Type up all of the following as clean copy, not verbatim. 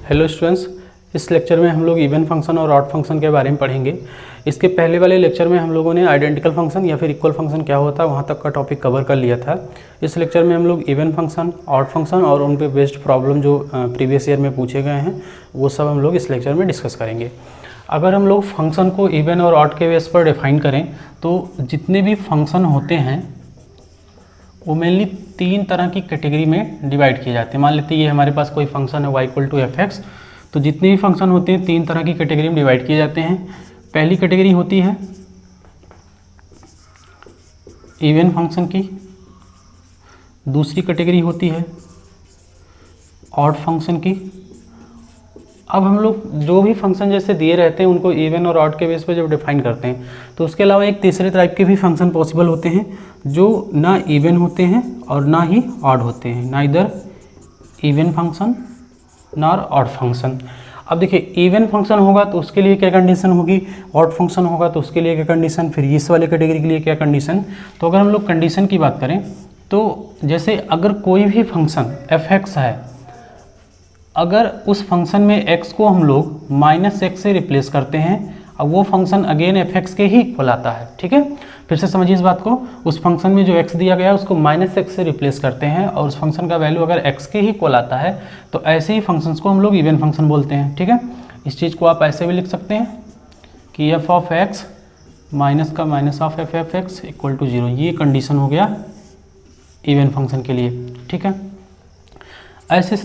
Hello students, इस lecture में हम लोग इवन फंक्शन और ऑड फंक्शन के बारे में पढ़ेंगे। इसके पहले वाले लेक्चर में हम लोगों ने आइडेंटिकल फंक्शन या फिर इक्वल फंक्शन क्या होता है वहाँ तक का टॉपिक कवर कर लिया था। इस लेक्चर में हम लोग इवन फंक्शन, ऑड फंक्शन और उन पे बेस्ड प्रॉब्लम जो प्रीवियस ईयर में पूछे गए हैं वो सब हम लोग इस लेक्चर में डिस्कस करेंगे। अगर हम लोग फंक्शन को इवन और ऑड के बेस पर डिफाइन करें तो जितने भी फंक्शन होते हैं वो मेनली तीन तरह की कैटेगरी में डिवाइड किए जाते हैं। मान लेते हैं ये हमारे पास कोई फंक्शन है y=f(x), तो जितने भी फंक्शन होते हैं तीन तरह की कैटेगरी में डिवाइड किए जाते हैं। पहली कैटेगरी होती है इवन फंक्शन की, दूसरी कैटेगरी होती है ऑड फंक्शन की। अब हम लोग जो भी फंक्शन जैसे दिए रहते हैं उनको इवन और ऑड के बेस पर जब डिफाइन करते हैं तो उसके अलावा एक तीसरे टाइप के भी फंक्शन पॉसिबल होते हैं जो ना इवन होते हैं और ना ही ऑड होते हैं, ना इधर इवन फंक्शन ना ऑड फंक्शन। अब देखिए, इवन फंक्शन होगा तो उसके लिए क्या कंडीशन होगी, ऑड फंक्शन होगा तो उसके लिए क्या कंडीशन, फिर इस वाले कैटेगरी के लिए क्या कंडीशन। तो अगर हम लोग कंडीशन की बात करें तो जैसे अगर कोई भी फंक्शन f(x) है, अगर उस फंक्शन में x को हम लोग -x से रिप्लेस करते हैं, अब वो फंक्शन अगेन f(x) के ही इक्वल आता है। ठीक है, फिर से समझिए इस बात को। उस फंक्शन में जो x दिया गया है उसको -x से रिप्लेस करते हैं और उस फंक्शन का वैल्यू अगर x के ही इक्वल आता है तो ऐसे ही फंक्शंस को हम लोग इवन फंक्शन बोलते हैं। ठीक है, इस चीज़ को आप ऐसे भी लिख सकते हैं कि f(x) माइनस का minus of f(x) equal to 0। ये कंडीशन हो गया इवन फंक्शन के लिए। ठीक है, ऐसे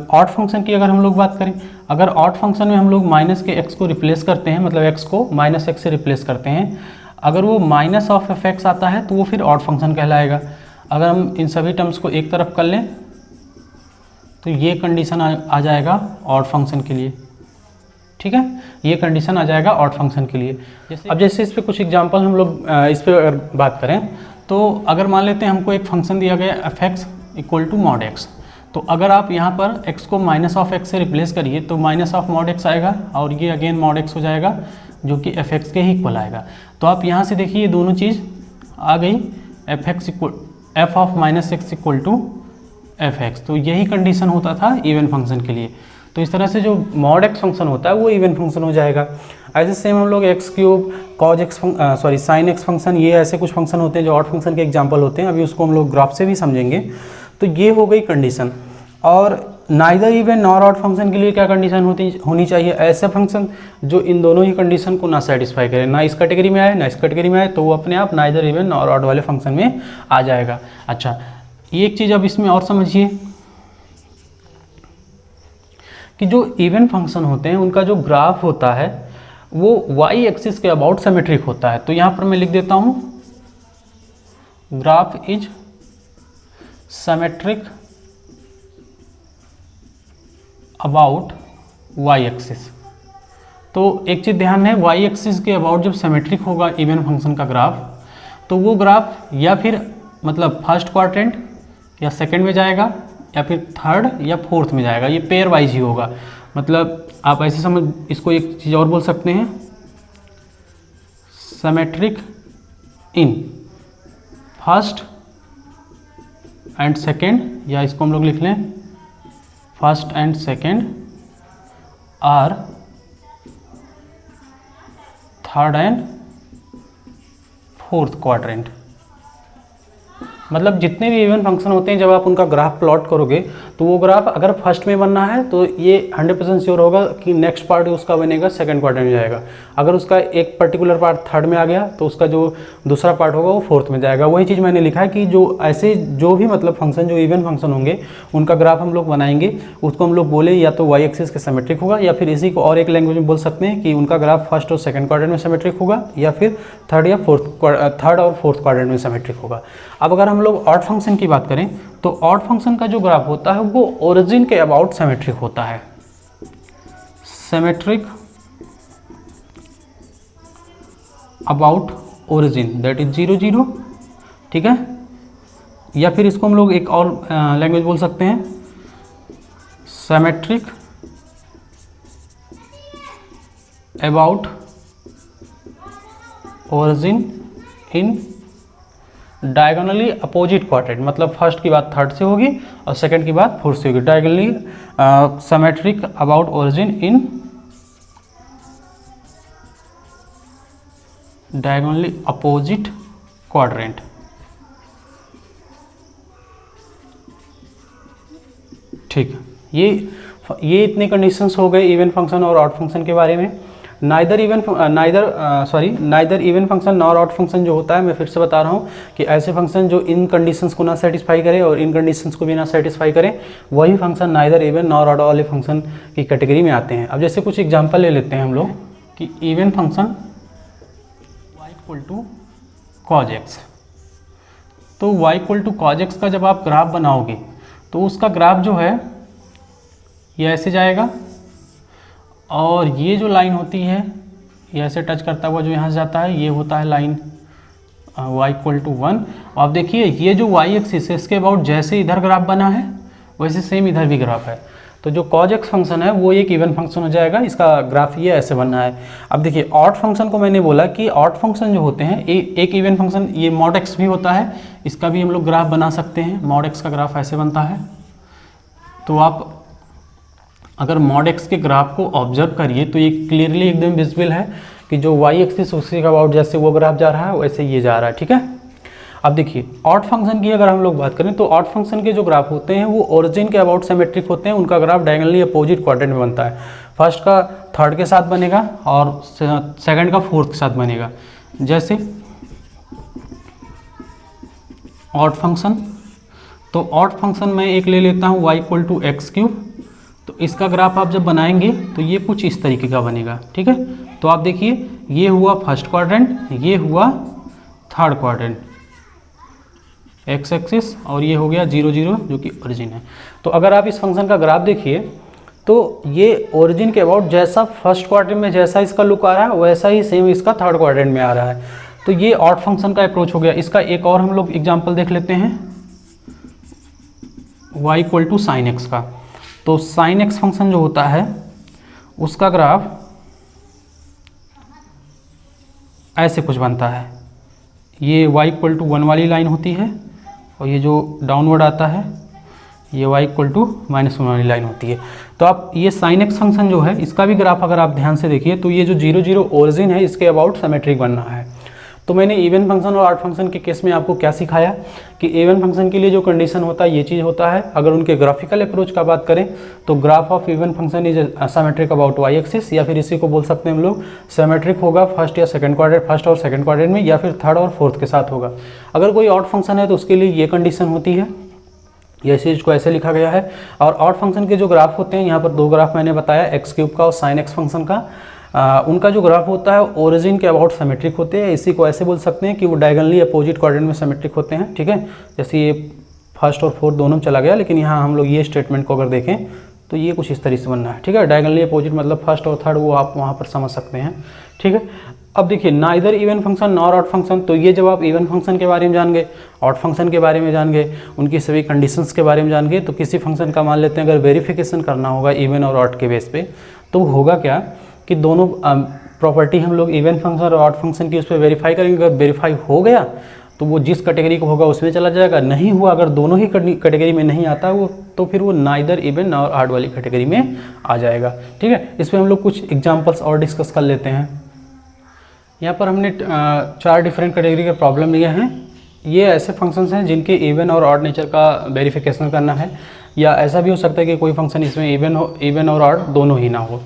ऑड फंक्शन की अगर हम लोग बात करें, अगर ऑड फंक्शन में हम लोग माइनस के x को रिप्लेस करते हैं, मतलब x को -x से रिप्लेस करते हैं, अगर वो माइनस ऑफ f(x) आता है तो वो फिर ऑड फंक्शन कहलाएगा। अगर हम इन सभी टर्म्स को एक तरफ कर लें तो ये कंडीशन आ जाएगा ऑड फंक्शन के लिए। ठीक है, ये कंडीशन आ जाएगा ऑड फंक्शन के लिए। अब जैसे इस पर कुछ एग्जांपल हम लोग इस पर अगर बात करें तो अगर मान लेते हैं हमको एक फंक्शन दिया गया f(x) equal to mod x, तो अगर आप यहाँ पर x को माइनस ऑफ x से रिप्लेस करिए तो माइनस ऑफ mod x आएगा और ये अगेन mod x हो जाएगा जो कि f(x) के ही इक्वल आएगा। तो आप यहाँ से देखिए ये दोनों चीज़ आ गई, f of -x equal to f(x), तो यही कंडीशन होता था इवन फंक्शन के लिए। तो इस तरह से जो mod x फंक्शन होता है वो इवन फंक्शन हो जाएगा। ऐसे सेम हम लोग x³ cos x sin x function, ये ऐसे कुछ फंक्शन होते हैं जो ऑड फंक्शन के एग्जाम्पल होते हैं। अभी उसको हम लोग ग्राफ से भी समझेंगे। तो ये हो गई कंडीशन। और neither even nor odd function के लिए क्या कंडीशन होनी चाहिए, ऐसे फंक्शन जो इन दोनों ही कंडीशन को ना सेटिस्फाई करे, ना इस कैटेगरी में आए ना इस कैटेगरी में आए, तो वो अपने आप नाइदर इवन नॉर ऑड वाले फंक्शन में आ जाएगा। अच्छा, ये एक चीज़ अब इसमें और समझिए कि जो इवन फंक्शन होते हैं उनका जो ग्राफ होता है वो y एक्सिस के अबाउट सिमेट्रिक होता है। तो यहाँ पर मैं लिख देता हूँ graph is symmetric about y axis. तो एक चीज़ ध्यान है, y एक्सिस के अबाउट जब सिमेट्रिक होगा इवन फंक्शन का ग्राफ तो वो ग्राफ या फिर मतलब फर्स्ट क्वाड्रेंट या सेकंड में जाएगा या फिर थर्ड या फोर्थ में जाएगा। ये पेयर वाइज ही होगा। मतलब आप ऐसे समझ, इसको एक चीज़ और बोल सकते हैं, symmetric in first and second, या इसको हम लोग लिख लें first and second or third and fourth quadrant. मतलब जितने भी इवन फंक्शन होते हैं जब आप उनका ग्राफ प्लॉट करोगे तो वो ग्राफ अगर फर्स्ट में बनना है तो ये 100% श्योर होगा कि नेक्स्ट पार्ट उसका बनेगा सेकंड क्वाड्रेंट में जाएगा। अगर उसका एक पर्टिकुलर पार्ट थर्ड में आ गया तो उसका जो दूसरा पार्ट होगा वो फोर्थ में जाएगा। वही चीज़ मैंने लिखा है कि जो ऐसे जो भी मतलब फंक्शन जो इवन फंक्शन होंगे उनका ग्राफ हम लोग बनाएंगे, उसको हम लोग बोले या तो वाई एक्सिस के सिमेट्रिक होगा या फिर इसी को और एक लैंग्वेज में बोल सकते हैं कि उनका ग्राफ फर्स्ट और सेकंड क्वाड्रेंट में सिमेट्रिक होगा या फिर थर्ड और फोर्थ क्वाड्रेंट में सिमेट्रिक होगा। अब अगर हम लोग ऑड फंक्शन की बात करें तो ऑड फंक्शन का जो ग्राफ होता है वो ओरिजिन के अबाउट सिमेट्रिक होता है, symmetric about origin that is 0 0। ठीक है, या फिर इसको हम लोग एक और लैंग्वेज बोल सकते हैं, symmetric about origin in diagonally opposite quadrant, मतलब फर्स्ट की बात थर्ड से होगी और सेकंड की बात फोर्थ से होगी। Diagonally symmetric about origin in diagonally opposite quadrant. ठीक, ये इतने कंडीशंस हो गए इवन फंक्शन और ऑड फंक्शन के बारे में। Neither even function nor odd function जो होता है, मैं फिर से बता रहा हूँ कि ऐसे फंक्शन जो इन कंडीशंस को ना सेटिस्फाई करे और इन कंडीशंस को भी ना सेटिस्फाई करें, वही function neither even nor odd वाले फंक्शन की कैटेगरी में आते हैं। अब जैसे कुछ एग्जांपल ले लेते हैं हम लोग कि even function y equal to cos x, तो y equal to cos x का जब आप ग्राफ बनाओगे तो उसका ग्राफ जो है ये ऐसे जाएगा और ये जो लाइन होती है ये ऐसे टच करता हुआ जो यहाँ से जाता है, ये होता है लाइन y इक्वल टू 1। आप देखिए ये जो y एक्सिस है इसके अबाउट जैसे इधर ग्राफ बना है वैसे सेम इधर भी ग्राफ है, तो जो cos x फंक्शन है वो एक इवन फंक्शन हो जाएगा, इसका ग्राफ ये ऐसे बनना है। अब देखिए ऑड फंक्शन को मैंने बोला कि ऑड फंक्शन जो होते हैं एक इवन फंक्शन, ये mod x भी होता है, इसका भी हम लोग ग्राफ बना सकते हैं। mod x का ग्राफ ऐसे बनता है, तो आप अगर mod x के ग्राफ को ऑब्जर्व करिए तो ये क्लियरली एकदम विजिबल है कि जो y एक्सिस उसके अबाउट जैसे वो ग्राफ जा रहा है वैसे ये जा रहा है। ठीक है, अब देखिए ऑड फंक्शन की अगर हम लोग बात करें तो ऑड फंक्शन के जो ग्राफ होते हैं वो ओरिजिन के अबाउट सिमेट्रिक होते हैं, उनका ग्राफ डायगोनली अपोजिट क्वाड्रेंट में बनता है। फर्स्ट का थर्ड के साथ बनेगा और सेकंड का फोर्थ के साथ बनेगा। जैसे ऑड फंक्शन, तो ऑड फंक्शन मैं एक ले लेता हूँ y equal to x cube, तो इसका ग्राफ आप जब बनाएंगे तो ये कुछ इस तरीके का बनेगा। ठीक है, तो आप देखिए ये हुआ फर्स्ट क्वाड्रेंट, ये हुआ थर्ड क्वाड्रेंट एक्स एक्सिस, और ये हो गया 0 0 जो कि ओरिजिन है। तो अगर आप इस फंक्शन का ग्राफ देखिए तो ये ओरिजिन के अबाउट जैसा फर्स्ट क्वाड्रेंट में जैसा इसका लुक आ रहा है वैसा ही सेम इसका थर्ड क्वाड्रेंट में आ रहा है। तो ये ऑड फंक्शन का अप्रोच हो गया। इसका एक और हम लोग एग्जाम्पल देख लेते हैं y equal to sine x का। तो साइन एक्स फंक्शन जो होता है उसका ग्राफ ऐसे कुछ बनता है, ये y इक्वल टू 1 वाली लाइन होती है और ये जो डाउनवर्ड आता है ये y इक्वल टू -1 वाली लाइन होती है। तो आप ये साइन एक्स फंक्शन जो है इसका भी ग्राफ अगर आप ध्यान से देखिए तो ये जो 0 0 ओरिजिन है इसके अबाउट सिमेट्रिक बनना है। तो मैंने इवन फंक्शन और ऑड फंक्शन के केस में आपको क्या सिखाया कि इवन फंक्शन के लिए जो कंडीशन होता है ये चीज़ होता है। अगर उनके ग्राफिकल अप्रोच का बात करें तो graph of even function is symmetric about y axis, या फिर इसी को बोल सकते हैं हम लोग सिमेट्रिक होगा फर्स्ट या सेकंड क्वाड्रेंट, फर्स्ट और सेकंड क्वाड्रेंट में, या फिर थर्ड और फोर्थ के साथ होगा। अगर कोई ऑड फंक्शन है तो उसके लिए ये कंडीशन होती है, ये चीज़ को ऐसे लिखा गया है। और ऑड फंक्शन के जो ग्राफ होते हैं, यहाँ पर दो ग्राफ मैंने बताया एक्स क्यूब का और साइन एक्स फंक्शन का, उनका जो ग्राफ होता है ओरिजिन के अबाउट सिमेट्रिक होते हैं। इसी को ऐसे बोल सकते हैं कि वो डायगोनली अपोजिट क्वाड्रेंट में सिमेट्रिक होते हैं। ठीक है, जैसे ये फर्स्ट और फोर्थ दोनों चला गया, लेकिन यहाँ हम लोग ये स्टेटमेंट को अगर देखें तो ये कुछ इस तरीके से बनना है। ठीक है, डायगोनली अपोजिट मतलब फर्स्ट और थर्ड वो आप वहाँ पर समझ सकते हैं। ठीक है, अब देखिए neither even function nor odd function, तो ये जब आप इवन फंक्शन के बारे में जान गए, ऑड फंक्शन के बारे में जान गए, उनकी सभी कंडीशंस के बारे में जान गए, तो किसी फंक्शन का मान लेते हैं अगर वेरिफिकेशन करना होगा इवन और ऑड के बेस पे, तो होगा क्या कि दोनों प्रॉपर्टी हम लोग इवन फंक्शन और ऑड फंक्शन की उस पर वेरीफाई करेंगे। अगर वेरीफाई हो गया तो वो जिस कैटेगरी को होगा उसमें चला जाएगा, नहीं हुआ अगर दोनों ही कैटेगरी में नहीं आता वो, तो फिर वो नाइदर इवन और ऑड वाली कैटेगरी में आ जाएगा। ठीक है, इस पर हम लोग कुछ एग्जाम्पल्स और डिस्कस कर लेते हैं। यहाँ पर हमने 4 डिफरेंट कैटेगरी के प्रॉब्लम लिए हैं। ये ऐसे फंक्शंस हैं जिनके इवन और ऑड नेचर का वेरिफिकेशन करना है, या ऐसा भी हो सकता है कि कोई फंक्शन इसमें इवन और ऑड दोनों ही ना हो।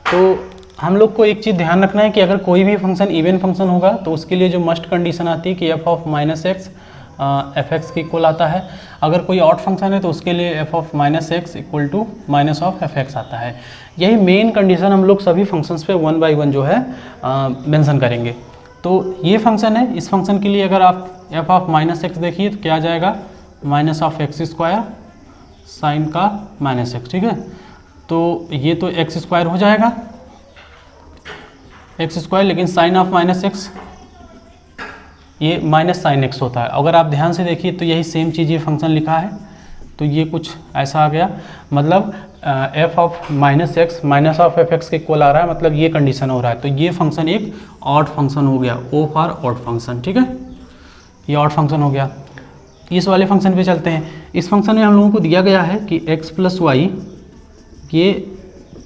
तो हम लोग को एक चीज़ ध्यान रखना है कि अगर कोई भी फंक्शन इवन फंक्शन होगा तो उसके लिए जो मस्ट कंडीशन आती है कि f ऑफ -x f(x) के इक्वल आता है। अगर कोई ऑड फंक्शन है तो उसके लिए f of -x equal to minus of f(x) आता है। यही मेन कंडीशन हम लोग सभी फंक्शंस पे 1 बाई 1 जो है मेंशन करेंगे। तो ये फंक्शन है, इस फंक्शन के लिए अगर आप f ऑफ -x देखिए तो क्या आ जाएगा -(x²) साइन का -x। ठीक है, तो ये तो x² हो जाएगा x², लेकिन साइन ऑफ -x ये माइनस साइन x होता है। अगर आप ध्यान से देखिए तो यही सेम चीज़ ये फंक्शन लिखा है, तो ये कुछ ऐसा आ गया, मतलब f of -x minus of f(x) के इक्वल आ रहा है, मतलब ये कंडीशन हो रहा है। तो ये फंक्शन एक ऑड फंक्शन हो गया, O फॉर ऑड फंक्शन। ठीक है, ये ऑड फंक्शन हो गया। इस वाले फंक्शन पे चलते हैं। इस फंक्शन में हम लोगों को दिया गया है कि x प्लस वाई, ये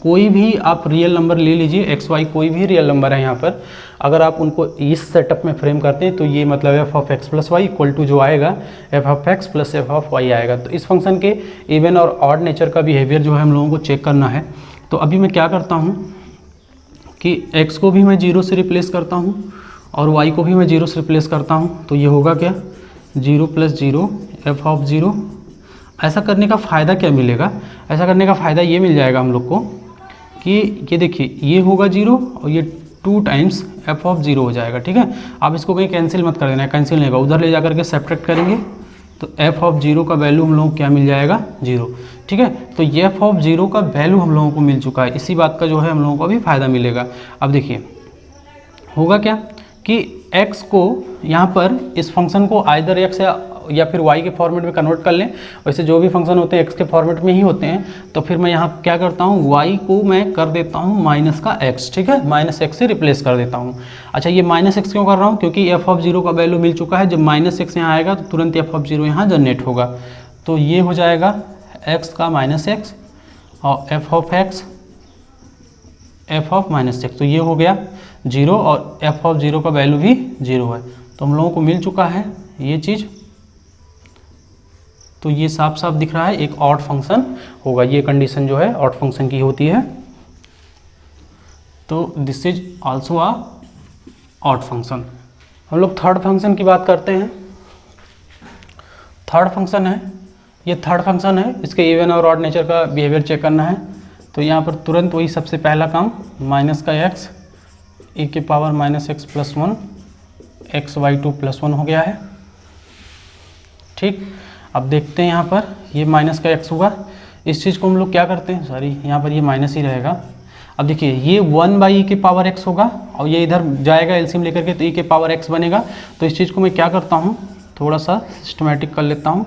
कोई भी आप रियल नंबर ले लीजिए, एक्स वाई कोई भी रियल नंबर है यहाँ पर, अगर आप उनको इस सेटअप में फ्रेम करते हैं तो ये मतलब f of x plus y equal to जो आएगा f of x plus F of y आएगा। तो इस फंक्शन के इवन और ऑड नेचर का बिहेवियर जो है हम लोगों को चेक करना है। तो अभी मैं क्या करता हूँ कि x को भी मैं 0 से रिप्लेस करता हूँ और y को भी मैं 0 से रिप्लेस करता हूँ। तो ये होगा क्या, 0 प्लस 0 एफ ऑफ 0। ऐसा करने का फ़ायदा क्या मिलेगा, ऐसा करने का फ़ायदा ये मिल जाएगा हम लोग को कि ये देखिए ये होगा 0 और ये 2 टाइम्स एफ ऑफ 0 हो जाएगा। ठीक है, आप इसको कहीं कैंसिल मत कर देना, कैंसिल नहीं होगा, उधर ले जा करके सब्ट्रैक्ट करेंगे तो एफ ऑफ 0 का वैल्यू हम लोगों को क्या मिल जाएगा, 0। ठीक है, तो ये एफ ऑफ 0 का वैल्यू हम लोगों को मिल चुका है। इसी बात का जो है हम लोगों को अभी फ़ायदा मिलेगा। अब देखिए होगा क्या कि x को यहाँ पर इस फंक्शन को आइदर x या फिर y के फॉर्मेट में कन्वर्ट कर लें। वैसे जो भी फंक्शन होते हैं x के फॉर्मेट में ही होते हैं। तो फिर मैं यहाँ क्या करता हूँ, y को मैं कर देता हूँ माइनस का x। ठीक है, माइनस x से रिप्लेस कर देता हूँ। अच्छा, ये माइनस x क्यों कर रहा हूँ, क्योंकि एफ ऑफ 0 का वैल्यू मिल चुका है। जब माइनस x यहाँ आएगा तो तुरंत एफ ऑफ 0 यहाँ जनरेट होगा। तो ये हो जाएगा x का माइनस x और F of x F of minus x। तो ये हो गया 0 और एफ ऑफ 0 का वैल्यू भी 0 है। तो हम लोगों को मिल चुका है ये चीज़। तो ये साफ साफ दिख रहा है एक ऑड फंक्शन होगा। ये कंडीशन जो है ऑड फंक्शन की होती है। तो this is also a odd function. हम लोग थर्ड फंक्शन की बात करते हैं। थर्ड फंक्शन है, ये थर्ड फंक्शन है, इसके इवन और ऑड नेचर का बिहेवियर चेक करना है। तो यहाँ पर तुरंत वही सबसे पहला काम, माइनस का x e के power minus x plus 1 x y 2 plus 1 हो गया है। ठीक, अब देखते हैं यहाँ पर ये माइनस का x हुआ। इस चीज़ को हम लोग क्या करते हैं, सॉरी यहाँ पर ये माइनस ही रहेगा। अब देखिए ये 1 बाई e के पावर x होगा और ये इधर जाएगा एलसीएम लेकर के तो e के पावर x बनेगा। तो इस चीज़ को मैं क्या करता हूँ, थोड़ा सा सिस्टमेटिक कर लेता हूँ।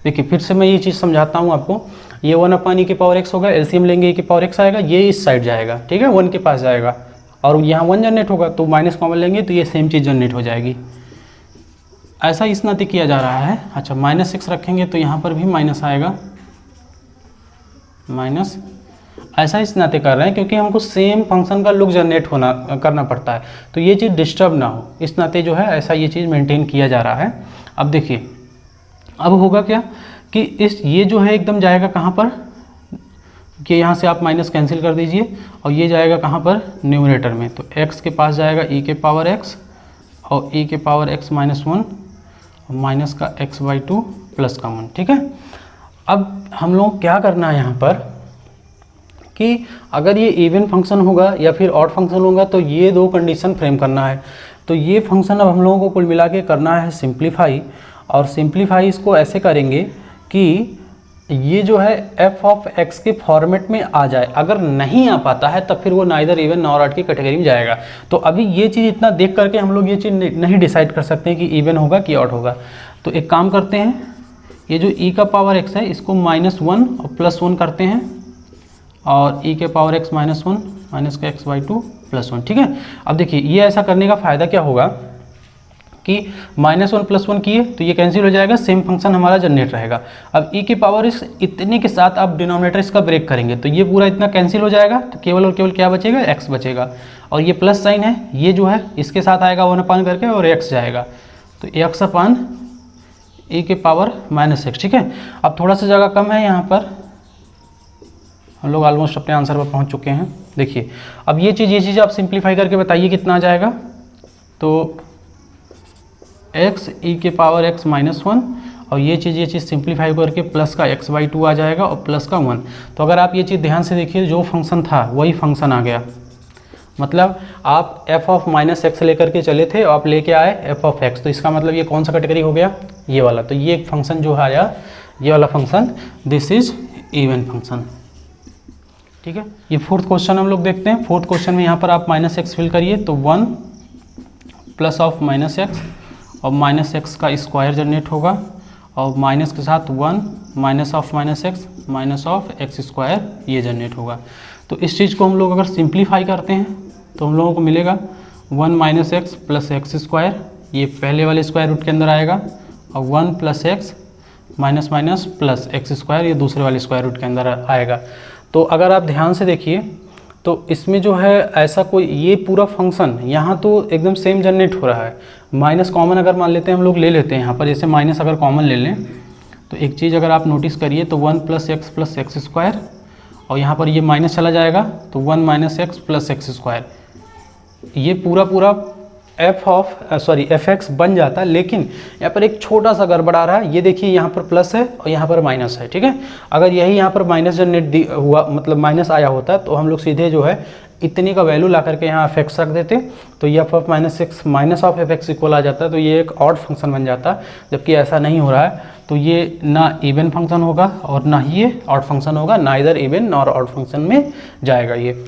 देखिए फिर से मैं ये चीज़ समझाता हूँ आपको। ये 1 अपान ई के पावर x होगा, एलसीएम लेंगे e के पावर x आएगा, ये इस साइड जाएगा। ठीक है, 1 के पास जाएगा और यहाँ 1 जनरेट होगा तो माइनस कॉमन लेंगे तो ये सेम चीज़ जनरेट हो जाएगी। ऐसा इस नाते किया जा रहा है। अच्छा, माइनस x रखेंगे तो यहाँ पर भी माइनस आएगा, माइनस। ऐसा इस नाते कर रहे हैं क्योंकि हमको सेम फंक्शन का लुक जनरेट करना पड़ता है, तो ये चीज़ डिस्टर्ब ना हो, इस नाते जो है ऐसा ये चीज़ मेंटेन किया जा रहा है। अब देखिए अब होगा क्या कि इस ये जो है एकदम जाएगा कहाँ पर, कि यहाँ से आप माइनस कैंसिल कर दीजिए और ये जाएगा कहाँ पर, न्यूमरेटर में। तो x के पास जाएगा e के पावर x और e के पावर x माइनस 1 और माइनस का x बाई 2 प्लस का 1। ठीक है, अब हम लोग क्या करना है यहाँ पर कि अगर ये इवन फंक्शन होगा या फिर ऑड फंक्शन होगा तो ये दो कंडीशन फ्रेम करना है। तो ये फंक्शन अब हम लोगों को कुल मिला के करना है सिंप्लीफाई, और सिंप्लीफाई इसको ऐसे करेंगे कि ये जो है एफ ऑफ एक्स के फॉर्मेट में आ जाए। अगर नहीं आ पाता है तब फिर वो नाइदर इवन नॉर ऑड की कैटेगरी में जाएगा। तो अभी ये चीज़ इतना देख करके हम लोग ये चीज़ नहीं डिसाइड कर सकते हैं कि इवन होगा कि ऑड होगा। तो एक काम करते हैं, ये जो e का पावर x है इसको -1 और +1 करते हैं और e के पावर x -1 माइनस का x बाई 2 +1। ठीक है, अब देखिए ये ऐसा करने का फ़ायदा क्या होगा कि -1 +1 किए तो ये कैंसिल हो जाएगा, सेम फंक्शन हमारा जनरेट रहेगा। अब e के पावर इस इतने के साथ आप डिनोमिनेटर इसका ब्रेक करेंगे तो ये पूरा इतना कैंसिल हो जाएगा, तो केवल और केवल क्या बचेगा, x बचेगा। और ये प्लस साइन है, ये जो है इसके साथ आएगा 1 अपान करके और x जाएगा, तो x अपान e के पावर -x। ठीक है, अब थोड़ा सा जगह कम है यहाँ पर, हम लोग ऑलमोस्ट अपने आंसर पर पहुँच चुके हैं। देखिए अब ये चीज़ आप सिंप्लीफाई करके बताइए कितना आ जाएगा। तो x e के पावर x -1 और ये चीज़ सिंप्लीफाई करके प्लस का x बाई 2 आ जाएगा और प्लस का 1। तो अगर आप ये चीज़ ध्यान से देखिए, जो फंक्शन था वही फंक्शन आ गया। मतलब आप f ऑफ -x लेकर के चले थे और आप लेके आए f ऑफ x, तो इसका मतलब ये कौन सा कैटेगरी हो गया, ये वाला। तो ये एक फंक्शन जो आया, ये वाला function, this is even function. ठीक है, ये फोर्थ क्वेश्चन हम लोग देखते हैं। फोर्थ क्वेश्चन में यहाँ पर आप -x फिल करिए तो 1 प्लस ऑफ -x और -x का स्क्वायर जनरेट होगा और माइनस के साथ 1 minus of -x minus of x square ये जनरेट होगा। तो इस चीज़ को हम लोग अगर सिंप्लीफाई करते हैं तो हम लोगों को मिलेगा 1 - x प्लस x स्क्वायर ये पहले वाले स्क्वायर रूट के अंदर आएगा, और 1 plus x minus minus plus x square ये दूसरे वाले स्क्वायर रूट के अंदर आएगा। तो अगर आप ध्यान से देखिए तो इसमें जो है ऐसा कोई ये पूरा फंक्शन यहाँ तो एकदम सेम जनरेट हो रहा है। माइनस कॉमन अगर मान लेते हैं, हम लोग ले लेते हैं यहाँ पर, जैसे माइनस अगर कॉमन ले लें तो एक चीज़ अगर आप नोटिस करिए तो 1 प्लस एक्स स्क्वायर, और यहाँ पर ये माइनस चला जाएगा तो 1 minus x plus x square, ये पूरा एफ एक्स बन जाता है। लेकिन यहाँ पर एक छोटा सा गड़बड़ आ रहा है, ये देखिए यहाँ पर प्लस है और यहाँ पर माइनस है, ठीक है। अगर यही यहाँ पर माइनस जनरेट हुआ, मतलब माइनस आया होता तो हम लोग सीधे जो है इतनी का वैल्यू ला करके यहाँ एफ एक्स रख देते, तो ये F of minus X minus of F X equal आ जाता है, तो ये एक ऑड फंक्शन बन जाता। जबकि ऐसा नहीं हो रहा है, तो ये ना इवन फंक्शन होगा और ना ही ये ऑड फंक्शन होगा, ना इधर इवन और ऑड फंक्शन में जाएगा ये।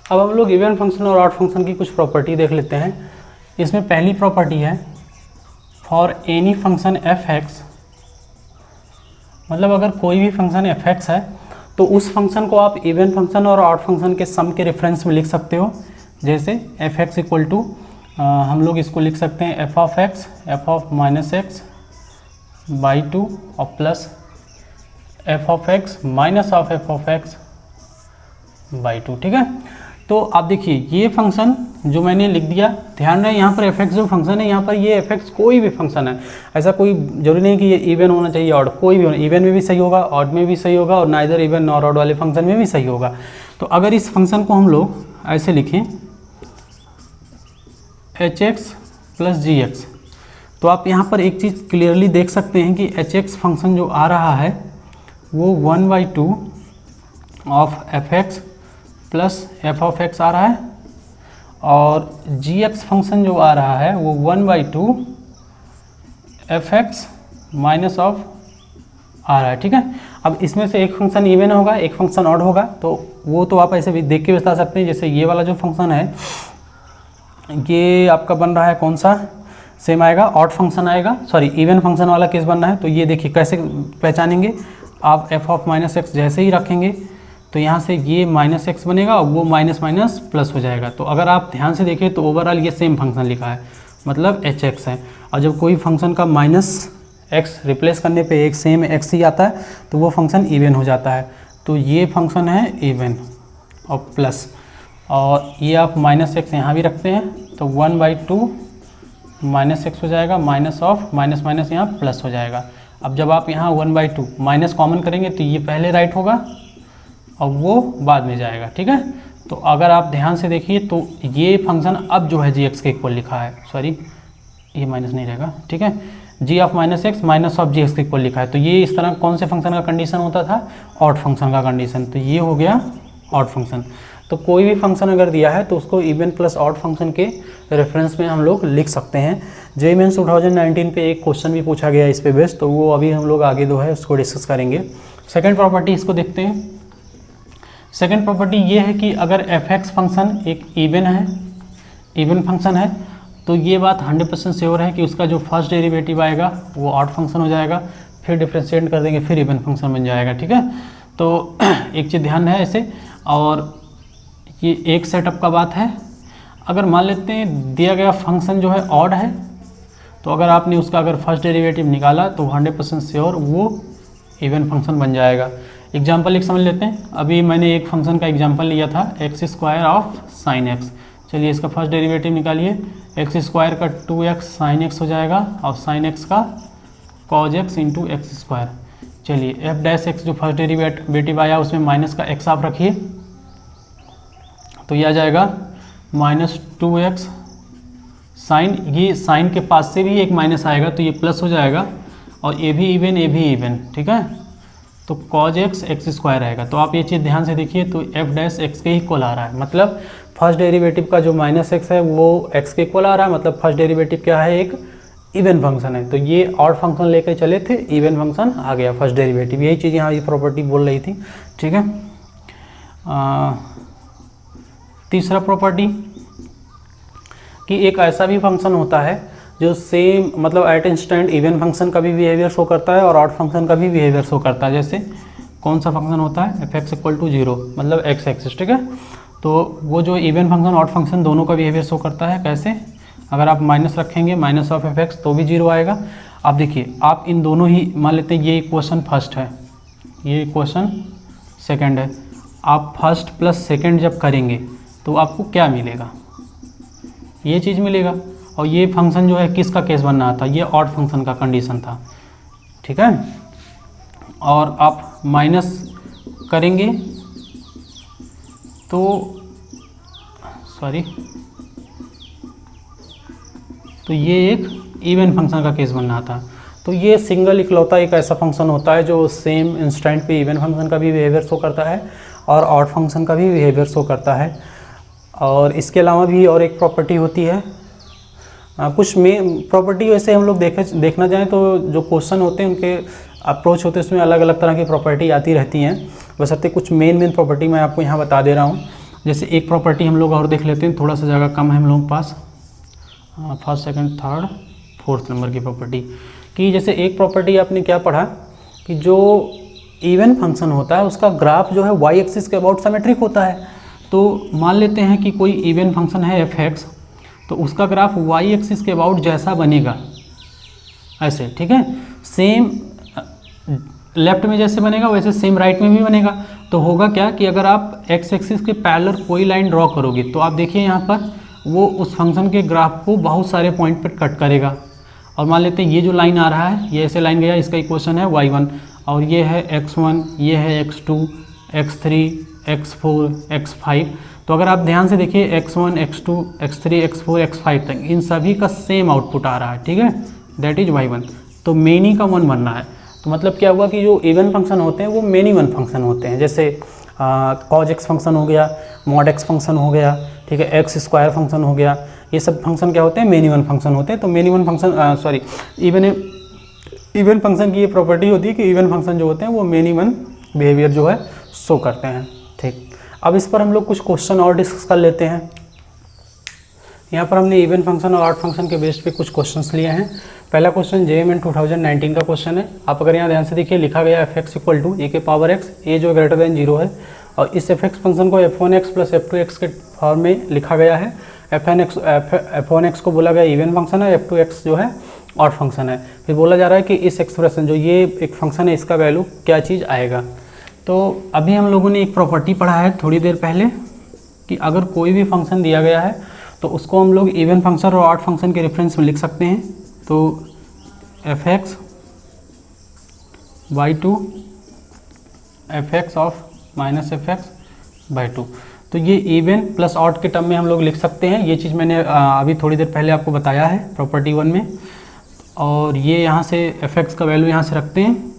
अब हम लोग इवन फंक्शन और ऑड फंक्शन की कुछ प्रॉपर्टी देख लेते हैं। इसमें पहली प्रॉपर्टी है for any function F x, मतलब अगर कोई भी फंक्शन एफ एक्स है तो उस फंक्शन को आप इवन फंक्शन और ऑड फंक्शन के सम के रेफरेंस में लिख सकते हो। जैसे एफ एक्स इक्वल टू हम लोग इसको लिख सकते हैं F of x F of minus x by 2 और plus F of x minus of F of x by 2, ठीक है। तो आप देखिए ये फंक्शन जो मैंने लिख दिया, ध्यान रहे यहाँ पर एफ एक्स जो फंक्शन है, यहाँ पर ये एफ एक्स कोई भी फंक्शन है, ऐसा कोई जरूरी नहीं कि ये इवन होना चाहिए ऑड, कोई भी होना, इवन में भी सही होगा, ऑड में भी सही होगा, और नाइदर इवन नॉर ऑड वाले फंक्शन में भी सही होगा। तो अगर इस फंक्शन को हम लोग ऐसे लिखें एच एक्स प्लस जी एक्स, तो आप यहाँ पर एक चीज़ क्लियरली देख सकते हैं कि एच एक्स फंक्शन जो आ रहा है वो 1/2 of F X plus F of X आ रहा है, और जी एक्स फंक्शन जो आ रहा है वो 1/2 एफ एक्स माइनस ऑफ आ रहा है, ठीक है। अब इसमें से एक फंक्शन इवन होगा, एक फंक्शन ऑड होगा, तो वो तो आप ऐसे भी देख के बता सकते हैं। जैसे ये वाला जो फंक्शन है ये आपका बन रहा है कौन सा, सेम आएगा, ऑड फंक्शन आएगा, सॉरी इवन फंक्शन वाला केस बनना है। तो ये देखिए कैसे पहचानेंगे आप, एफ ऑफ माइनस एक्स जैसे ही रखेंगे तो यहाँ से ये माइनस एक्स बनेगा और वो माइनस माइनस प्लस हो जाएगा। तो अगर आप ध्यान से देखें तो ओवरऑल ये सेम फंक्शन लिखा है, मतलब एच एक्स है। और जब कोई फंक्शन का माइनस एक्स रिप्लेस करने पे एक सेम एक्स ही आता है तो वो फंक्शन इवन हो जाता है। तो ये फंक्शन है इवन और प्लस, और ये आप माइनस एक्स यहाँ भी रखते हैं तो 1/2 माइनस एक्स हो जाएगा, माइनस ऑफ माइनस माइनस यहाँ प्लस हो जाएगा। अब जब आप यहाँ 1/2 माइनस कॉमन करेंगे तो ये पहले राइट होगा और वो बाद में जाएगा, ठीक है। तो अगर आप ध्यान से देखिए तो ये फंक्शन अब जो है जी एक्स के इक्वल लिखा है, सॉरी ये माइनस नहीं रहेगा, ठीक है, G of minus X minus of G X के इक्वल लिखा है। तो ये इस तरह कौन से फंक्शन का कंडीशन होता था, ऑड फंक्शन का कंडीशन, तो ये हो गया ऑड फंक्शन। तो कोई भी फंक्शन अगर दिया है तो उसको इवन प्लस ऑड फंक्शन के रेफरेंस में हम लोग लिख सकते हैं। जेईई मेंस 2019 पे एक क्वेश्चन भी पूछा गया इस पे बेस्ड, तो वो अभी हम लोग आगे जो है उसको डिस्कस करेंगे। सेकेंड प्रॉपर्टी इसको देखते हैं। सेकेंड प्रॉपर्टी ये है कि अगर एफ एक्स फंक्शन एक इवन फंक्शन है तो ये बात 100% श्योर है कि उसका जो फर्स्ट डेरिवेटिव आएगा वो ऑड फंक्शन हो जाएगा, फिर डिफ्रेंशिएट कर देंगे फिर इवन फंक्शन बन जाएगा, ठीक है। तो एक चीज़ ध्यान है ऐसे, और ये एक सेटअप का बात है। अगर मान लेते हैं दिया गया फंक्शन जो है ऑड है, तो अगर आपने उसका अगर फर्स्ट डेरिवेटिव निकाला तो 100% श्योर वो इवन फंक्शन बन जाएगा। एग्जाम्पल एक समझ लेते हैं। अभी मैंने एक फंक्शन का एग्जाम्पल लिया था x square of sine x. चलिए इसका फर्स्ट डेरिवेटिव निकालिए, एक्स स्क्वायर का 2x साइन एक्स हो जाएगा और साइन एक्स का cos x into x square. चलिए एफ डैश एक्स जो फर्स्ट डेरिवेटिव आया उसमें माइनस का एक्स आप रखिए, तो यह आ जाएगा -2x साइन, ये साइन के पास से भी एक माइनस आएगा तो ये प्लस हो जाएगा, और ए भी इवन, ठीक है। तो कॉज एक्स एक्स स्क्वायर रहेगा। तो आप ये चीज़ ध्यान से देखिए, तो एफ डैश एक्स के इक्वल आ रहा है, मतलब फर्स्ट डेरिवेटिव का जो माइनस एक्स है वो एक्स के इक्वल आ रहा है, मतलब फर्स्ट डेरिवेटिव क्या है, एक इवन फंक्शन है। तो ये ऑड फंक्शन लेकर चले थे, इवन फंक्शन आ गया फर्स्ट डेरिवेटिव। यही चीज़ यहाँ ये प्रॉपर्टी बोल रही थी, ठीक है। तीसरा प्रॉपर्टी कि एक ऐसा भी फंक्शन होता है जो सेम, मतलब एट इंस्टेंट इवन फंक्शन का भी बिहेवियर शो करता है और ऑड फंक्शन का भी बिहेवियर शो करता है। जैसे कौन सा फंक्शन होता है, एफ एक्स इक्वल टू 0, मतलब एक्स एक्सिस, ठीक है। तो वो जो इवन फंक्शन ऑड फंक्शन दोनों का बिहेवियर शो करता है, कैसे, अगर आप माइनस रखेंगे माइनस ऑफ एफ एक्स तो भी 0 आएगा। अब देखिए आप इन दोनों ही मान लेते हैं, ये इक्वेशन फर्स्ट है, ये इक्वेशन सेकंड है। आप फर्स्ट प्लस सेकंड जब करेंगे तो आपको क्या मिलेगा, ये चीज़ मिलेगा। और ये फंक्शन जो है किसका केस बन रहा था, ये ऑड फंक्शन का कंडीशन था, ठीक है। और आप माइनस करेंगे तो तो ये एक इवन फंक्शन का केस बन रहा था। तो ये सिंगल इकलौता एक ऐसा फंक्शन होता है जो सेम इंस्टेंट पे इवन फंक्शन का भी बिहेवियर शो करता है और ऑड फंक्शन का भी बिहेवियर शो करता है। और इसके अलावा भी और एक प्रॉपर्टी होती है, कुछ मेन प्रॉपर्टी वैसे हम लोग देखना चाहें तो जो क्वेश्चन होते हैं उनके अप्रोच होते हैं उसमें अलग अलग तरह की प्रॉपर्टी आती रहती हैं। बशर्ते कुछ मेन प्रॉपर्टी मैं आपको यहाँ बता दे रहा हूँ। जैसे एक प्रॉपर्टी हम लोग और देख लेते हैं, थोड़ा सा जगह कम है हम लोगों के पास, first second third fourth number की प्रॉपर्टी कि जैसे एक प्रॉपर्टी आपने क्या पढ़ा कि जो इवन फंक्शन होता है उसका ग्राफ जो है वाई एक्सिस के अबाउट सिमेट्रिक होता है। तो मान लेते हैं कि कोई इवन फंक्शन है एफ एक्स, तो उसका ग्राफ वाई एक्सिस के अबाउट जैसा बनेगा ऐसे, ठीक है, सेम लेफ्ट में जैसे बनेगा वैसे सेम राइट में भी बनेगा। तो होगा क्या कि अगर आप एक्स एक्सिस के पैरेलल कोई लाइन ड्रॉ करोगे तो आप देखिए यहाँ पर वो उस फंक्शन के ग्राफ को बहुत सारे पॉइंट पर कट करेगा। और मान लेते हैं ये जो लाइन आ रहा है, ये ऐसे लाइन गया, इसका इक्वेशन है y1 और ये है x1, ये है x2, x3, x4, x5। तो अगर आप ध्यान से देखिए x1, x2, x3, x4, x5 तक इन सभी का सेम आउटपुट आ रहा है, ठीक है, दैट इज y1। तो मेनी का वन बनना है। तो मतलब क्या हुआ कि जो इवन फंक्शन होते हैं वो मेनी वन फंक्शन होते हैं। जैसे कॉज एक्स फंक्शन हो गया, मॉड एक्स फंक्शन हो गया, ठीक है, एक्स स्क्वायर फंक्शन हो गया, ये सब फंक्शन क्या होते हैं, मेनी वन फंक्शन होते हैं। तो many one function even function की ये प्रॉपर्टी होती है कि इवन फंक्शन जो होते हैं वो मेनी वन बिहेवियर जो है शो करते हैं, ठीक। अब इस पर हम लोग कुछ क्वेश्चन और डिस्कस कर लेते हैं। यहाँ पर हमने इवन फंक्शन और ऑड फंक्शन के बेस पे कुछ क्वेश्चंस लिए हैं। पहला क्वेश्चन JEE 2019 का क्वेश्चन है। आप अगर यहाँ ध्यान से देखिए, लिखा गया एफ एक्स इक्वल टू ए के पावर एक्स, ए जो ग्रेटर देन 0 है, और इस एफ एक्स फंक्शन को f1x प्लस f2x के फॉर्म में लिखा गया है। f1x को बोला गया इवन फंक्शन है, f2x जो है ऑड फंक्शन है। फिर बोला जा रहा है कि इस एक्सप्रेशन जो ये एक फंक्शन है इसका वैल्यू क्या चीज़ आएगा। तो अभी हम लोगों ने एक प्रॉपर्टी पढ़ा है थोड़ी देर पहले कि अगर कोई भी फंक्शन दिया गया है तो उसको हम लोग इवन फंक्शन और ऑड फंक्शन के रेफरेंस में लिख सकते हैं। तो F x by two F x of minus F x by two, तो ये इवन प्लस ऑड के टर्म में हम लोग लिख सकते हैं। ये चीज़ मैंने अभी थोड़ी देर पहले आपको बताया है प्रॉपर्टी 1 में। और ये यहाँ से एफ एक्स का वैल्यू यहाँ से रखते हैं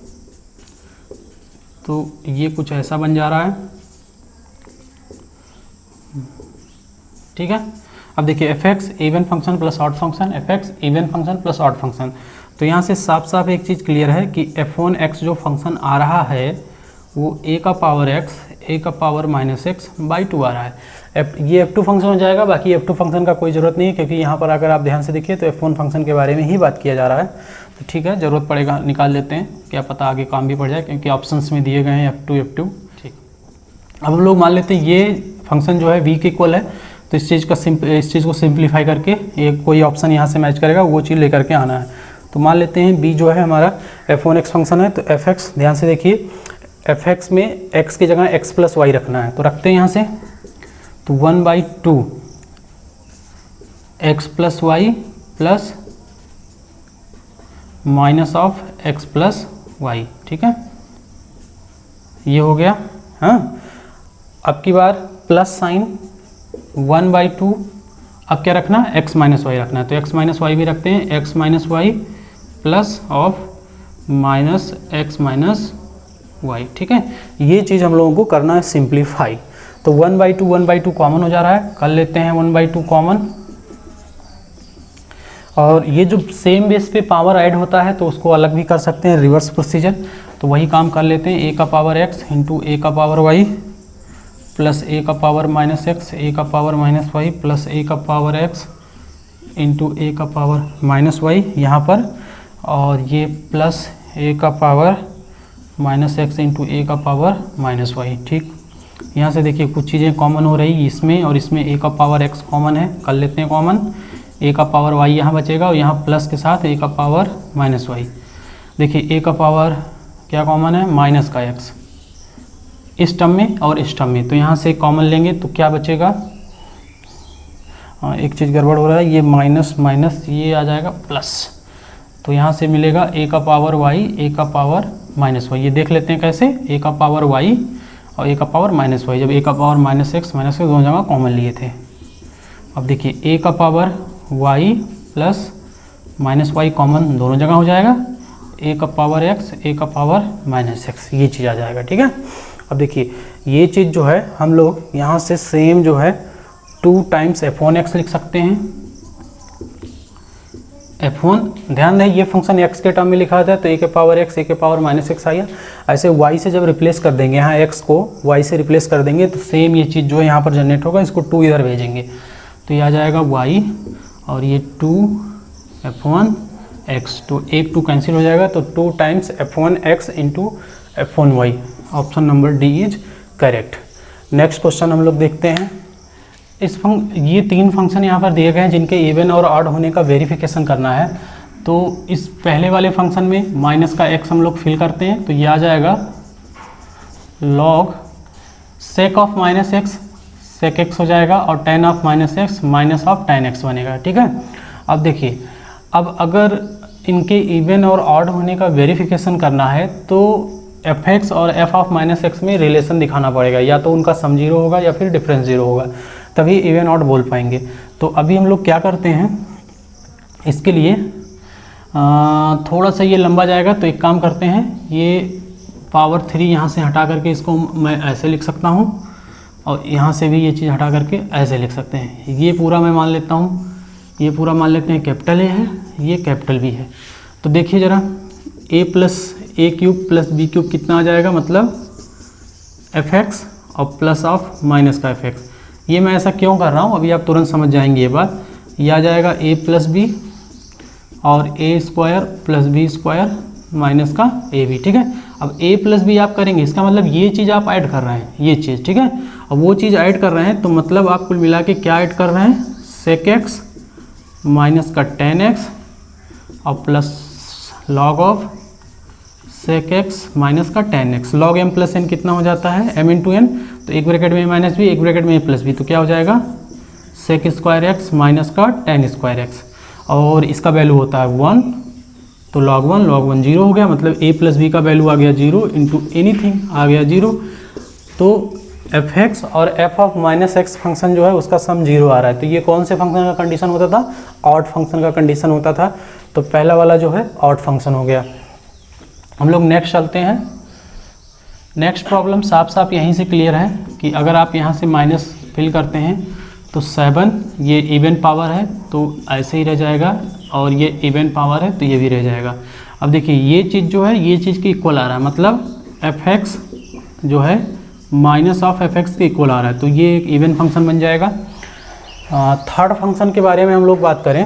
तो ये कुछ ऐसा बन जा रहा है, ठीक है। अब देखिए F x even function plus odd function, F x even function plus odd function. तो यहाँ से साफ साफ एक चीज़ क्लियर है कि f1x जो फंक्शन आ रहा है वो a का पावर x, a का पावर माइनस एक्स बाई 2 आ रहा है। ये f2 फंक्शन हो जाएगा। बाकी f2 फंक्शन का कोई ज़रूरत नहीं है क्योंकि यहाँ पर अगर आप ध्यान से देखिए तो f1 फंक्शन के बारे में ही बात किया जा रहा है। तो ठीक है, ज़रूरत पड़ेगा निकाल लेते हैं, क्या पता आगे काम भी पड़ जाए क्योंकि ऑप्शंस में दिए गए हैं f2। ठीक, अब हम लोग मान लेते हैं ये फंक्शन जो है v के इक्वल है। तो इस चीज़ को सिंप्लीफाई करके एक कोई ऑप्शन यहाँ से मैच करेगा, वो चीज़ लेकर के आना है। तो मान लेते हैं b जो है हमारा f1x फंक्शन है। तो fx ध्यान से देखिए, fx में x की जगह x प्लस वाई रखना है, तो रखते हैं यहाँ से। तो 1/2 x plus y plus minus of x plus y, ठीक है, ये हो गया। हाँ, अब की बार प्लस साइन 1/2, अब क्या रखना है, x माइनस वाई रखना है। तो x माइनस वाई भी रखते हैं, x minus y plus of minus x minus y, ठीक है। ये चीज़ हम लोगों को करना है सिंप्लीफाई। तो 1/2 कॉमन हो जा रहा है, कर लेते हैं 1/2 कॉमन। और ये जो सेम बेस पे पावर ऐड होता है तो उसको अलग भी कर सकते हैं, रिवर्स प्रोसीजर। तो वही काम कर लेते हैं, a का पावर x इंटू a का पावर y प्लस a का पावर माइनस एक्स, a का power minus y plus a का पावर x इंटू a का पावर माइनस वाई यहाँ पर, और ये प्लस a का power minus x into a का पावर माइनस वाई। ठीक, यहाँ से देखिए कुछ चीज़ें कॉमन हो रही इसमें और इसमें, a का पावर x कॉमन है, कर लेते हैं कॉमन, ए का पावर वाई यहाँ बचेगा और यहाँ प्लस के साथ ए का पावर माइनस वाई। देखिए ए का पावर क्या कॉमन है, माइनस का एक्स इस टर्म में और इस टर्म में, तो यहाँ से कॉमन लेंगे तो क्या बचेगा, एक चीज़ गड़बड़ हो रहा है, ये माइनस माइनस ये आ जाएगा प्लस, तो यहाँ से मिलेगा ए का पावर वाई ए का पावर माइनस वाई। ये देख लेते हैं कैसे, ए का पावर वाई और ए का पावर माइनस वाई, जब ए का पावर माइनस एक्स दोनों जगह कॉमन लिए थे। अब देखिए ए का power y plus minus y common दोनों जगह हो जाएगा, ए का पावर एक्स ए का पावर माइनस एक्स, ये चीज़ आ जाएगा। ठीक है, अब देखिए ये चीज़ जो है हम लोग यहाँ से सेम जो है 2 टाइम्स f1x लिख सकते हैं। f1 ध्यान दें ये फंक्शन x के टर्म में लिखा था तो a के पावर x a के पावर माइनस एक्स आया। ऐसे y से जब रिप्लेस कर देंगे, यहाँ x को y से रिप्लेस कर देंगे तो सेम ये चीज़ जो है यहाँ पर जनरेट होगा, इसको 2 इधर भेजेंगे तो ये आ जाएगा y और ये 2 f1x, तो 1 2 कैंसिल हो जाएगा तो 2 times f1x into f1y। Option number D is correct. Next question हम लोग देखते हैं। ये 3 फंक्शन यहाँ पर दिए गए हैं जिनके इवन और ऑड होने का वेरिफिकेशन करना है। तो इस पहले वाले फंक्शन में माइनस का x हम लोग फिल करते हैं तो ये आ जाएगा log sec of minus x sec x हो जाएगा और tan of minus X minus of tan x बनेगा। ठीक है, अब देखिए अब अगर इनके इवन और ऑड होने का वेरिफिकेशन करना है तो f(x) और f ऑफ माइनस एक्स में रिलेशन दिखाना पड़ेगा, या तो उनका सम 0 होगा या फिर डिफरेंस 0 होगा, तभी इवन ऑड बोल पाएंगे। तो अभी हम लोग क्या करते हैं, इसके लिए थोड़ा सा ये लंबा जाएगा तो एक काम करते हैं, ये पावर 3 यहाँ से हटा करके इसको मैं ऐसे लिख सकता हूँ और यहाँ से भी ये चीज़ हटा करके ऐसे लिख सकते हैं। ये पूरा मैं मान लेता हूँ, ये पूरा मान लेते हैं कैपिटल ए है, ये कैपिटल बी है। तो देखिए ज़रा a plus a cube plus b cube कितना आ जाएगा, मतलब f(x) और प्लस ऑफ माइनस का f(x). ये मैं ऐसा क्यों कर रहा हूँ अभी आप तुरंत समझ जाएंगे ये बात। ये आ जाएगा a प्लस बी और a square plus b square minus का ए बी। ठीक है, अब a प्लस बी आप करेंगे, इसका मतलब ये चीज़ आप ऐड कर रहे हैं, ये चीज़। ठीक है, अब वो चीज़ ऐड कर रहे हैं तो मतलब आप कुल मिला के क्या ऐड कर रहे हैं, sec x माइनस का tan x और plus log of sec x minus का tan x। log m plus n कितना हो जाता है, m इंटू n, तो एक ब्रैकेट में माइनस बी एक ब्रैकेट में a प्लस बी, तो क्या हो जाएगा sec स्क्वायर x माइनस का tan स्क्वायर x, और इसका वैल्यू होता है 1, तो log 1 0 हो गया, मतलब a प्लस बी का वैल्यू आ गया 0 इंटू एनीथिंग आ गया 0। तो f(x) और f of minus x function जो है उसका सम 0 आ रहा है। तो ये कौन से फंक्शन का कंडीशन होता था, ऑड फंक्शन का कंडीशन होता था। तो पहला वाला जो है ऑड फंक्शन हो गया। हम लोग नेक्स्ट चलते हैं। नेक्स्ट प्रॉब्लम साफ साफ यहीं से क्लियर है कि अगर आप यहाँ से माइनस फिल करते हैं तो 7 ये इवन पावर है तो ऐसे ही रह जाएगा, और ये इवन पावर है तो ये भी रह जाएगा। अब देखिए ये चीज़ जो है ये चीज़ के इक्वल आ रहा है, मतलब f(x) जो है माइनस ऑफ f(x) के इक्वल आ रहा है, तो ये एक इवन फंक्शन बन जाएगा। थर्ड फंक्शन के बारे में हम लोग बात करें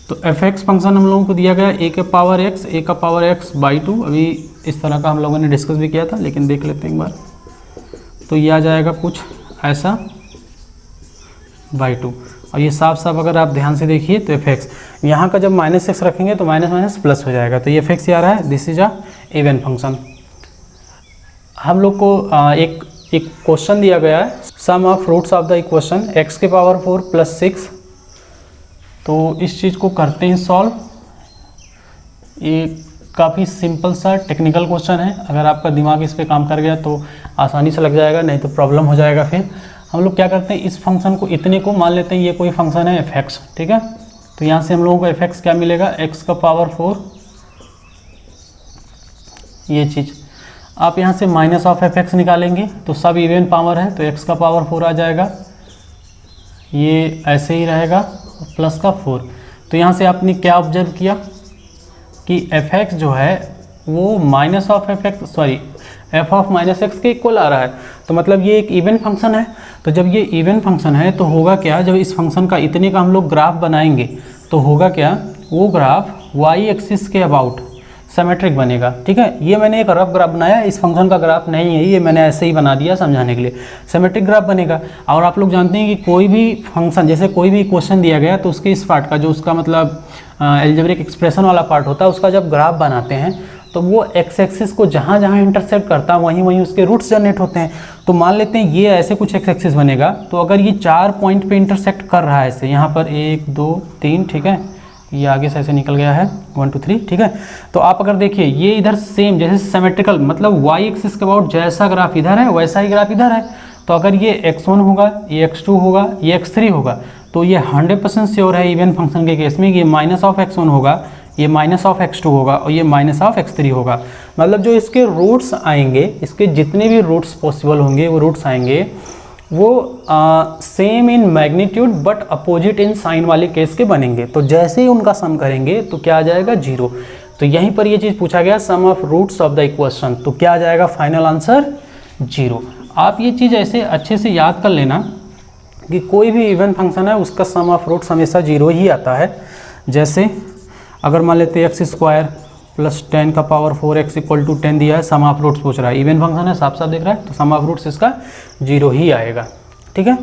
तो f(x) फंक्शन हम लोगों को दिया गया a के पावर x a का पावर x बाई 2। अभी इस तरह का हम लोगों ने डिस्कस भी किया था, लेकिन देख लेते हैं एक बार। तो ये आ जाएगा कुछ ऐसा बाई 2, और ये साफ साफ अगर आप ध्यान से देखिए तो f(x) यहाँ का जब माइनस एक्स रखेंगे तो माइनस माइनस प्लस हो जाएगा, तो ये f(x) आ रहा है, this is a even function. हम लोग को एक क्वेश्चन दिया गया है, sum of roots of the equation x के पावर 4 प्लस 6। तो इस चीज़ को करते हैं सॉल्व। ये काफ़ी सिंपल सा टेक्निकल क्वेश्चन है, अगर आपका दिमाग इस पे काम कर गया तो आसानी से लग जाएगा, नहीं तो प्रॉब्लम हो जाएगा। फिर हम लोग क्या करते हैं, इस फंक्शन को इतने को मान लेते हैं ये कोई फंक्शन है f(x). ठीक है, तो यहाँ से हम लोगों को f(x) क्या मिलेगा, x का पावर 4, ये चीज़। आप यहाँ से माइनस ऑफ f(x) निकालेंगे तो सब इवन पावर है, तो x का पावर 4 आ जाएगा, ये ऐसे ही रहेगा, प्लस का 4। तो यहाँ से आपने क्या ऑब्जर्व किया कि f(x) जो है वो minus of f of minus x के इक्वल आ रहा है, तो मतलब ये एक इवन फंक्शन है। तो जब ये इवन फंक्शन है तो होगा क्या, जब इस फंक्शन का इतने का हम लोग ग्राफ बनाएंगे तो होगा क्या, वो ग्राफ y एक्सिस के अबाउट, सिमेट्रिक बनेगा। ठीक है, ये मैंने एक रफ ग्राफ बनाया, इस फंक्शन का ग्राफ नहीं है, ये मैंने ऐसे ही बना दिया समझाने के लिए। सिमेट्रिक ग्राफ बनेगा। और आप लोग जानते हैं कि कोई भी फंक्शन, जैसे कोई भी क्वेश्चन दिया गया तो उसके इस पार्ट का जो उसका मतलब एल्जेब्रिक एक्सप्रेशन वाला पार्ट होता है, उसका जब ग्राफ बनाते हैं तो वो एक्स एक्सिस को जहाँ जहाँ इंटरसेक्ट करता है वहीं वहीं उसके रूट्स जनरेट होते हैं। तो मान लेते हैं ये ऐसे कुछ एक्स एक्सिस बनेगा, तो अगर ये 4 पॉइंट पे इंटरसेक्ट कर रहा है ऐसे, यहाँ पर 1 2 3, ठीक है, ये आगे से ऐसे निकल गया है 1 2 3, ठीक है। तो आप अगर देखिए ये इधर सेम जैसे सिमेट्रिकल, मतलब वाई एक्सिस के अबाउट जैसा ग्राफ इधर है वैसा ही ग्राफ इधर है। तो अगर ये x1 होगा, ये x2 होगा, ये x3 होगा, तो ये 100% श्योर है इवन फंक्शन के केस में कि ये माइनस ऑफ x1 होगा, ये माइनस ऑफ x2 होगा और ये माइनस ऑफ x3 होगा। मतलब जो इसके रूट्स आएंगे, इसके जितने भी रूट्स पॉसिबल होंगे वो रूट्स आएंगे वो same in magnitude but opposite in sign वाले केस के बनेंगे। तो जैसे ही उनका सम करेंगे तो क्या आ जाएगा 0। तो यहीं पर ये चीज़ पूछा गया, sum of roots of the equation, तो क्या आ जाएगा फाइनल आंसर 0। आप ये चीज़ ऐसे अच्छे से याद कर लेना कि कोई भी इवन फंक्शन है उसका सम ऑफ रूट्स हमेशा 0 ही आता है। जैसे अगर मान लेते हैं x² प्लस 10 का पावर 4x इक्वल टू 10 दिया है, सम ऑफ रूट्स पूछ रहा है, इवन फंक्शन है, साफ साफ दिख रहा है, तो सम ऑफ रूट्स इसका 0 ही आएगा। ठीक है।